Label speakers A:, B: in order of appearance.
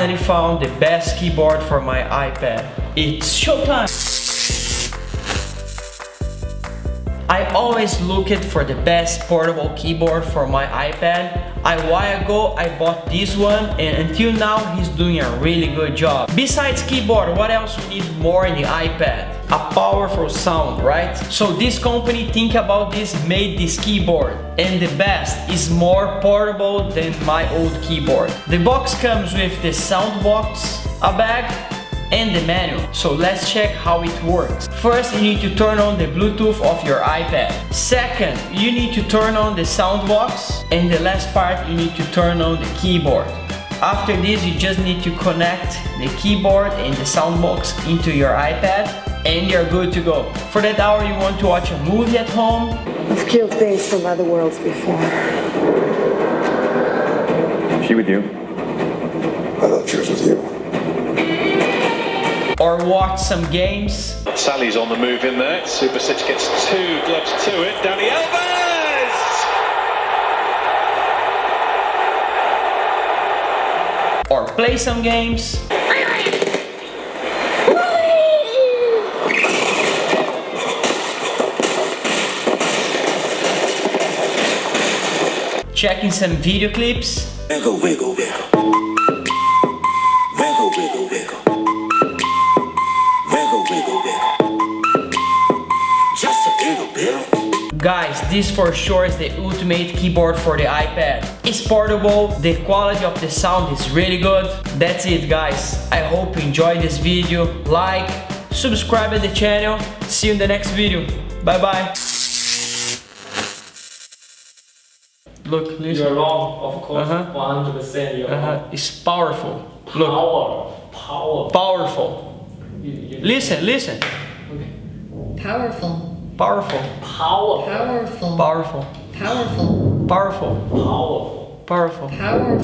A: finally found the best keyboard for my iPad. It's showtime! I always looked for the best portable keyboard for my iPad. A while ago I bought this one, and until now he's doing a really good job. Besides keyboard, what else we need more in the iPad? A powerful sound, right? So this company think about this, made this keyboard. And the best is more portable than my old keyboard. The box comes with the sound box, a bag, and the manual. So let's check how it works. First, you need to turn on the Bluetooth of your iPad. Second, you need to turn on the sound box. And the last part, you need to turn on the keyboard. After this, you just need to connect the keyboard and the sound box into your iPad, and you're good to go. For that hour, you want to watch a movie at home.
B: I've killed things from other worlds before.
C: She with you?
D: I thought she was with you.
A: Or watch some games.
E: Sally's on the move in there. Subasic gets two gloves to it. Dani Alves!
A: Or play some games. Checking some video clips.
D: Wiggle, wiggle, wiggle. Wiggle, wiggle, wiggle. Wiggle, wiggle, wiggle. Just a little bit.
A: Guys, this for sure is the ultimate keyboard for the iPad. It's portable, the quality of the sound is really good. That's it, guys. I hope you enjoyed this video. Like, subscribe to the channel. See you in the next video. Bye bye. Look, listen.
F: You're wrong, of course, 100% you're wrong.
A: It's powerful. Look. Powerful. Listen, listen.
G: Powerful.
A: Powerful.
G: Powerful.
A: Powerful.
G: Powerful.
A: Powerful.
F: Powerful.
A: Powerful.
G: Powerful.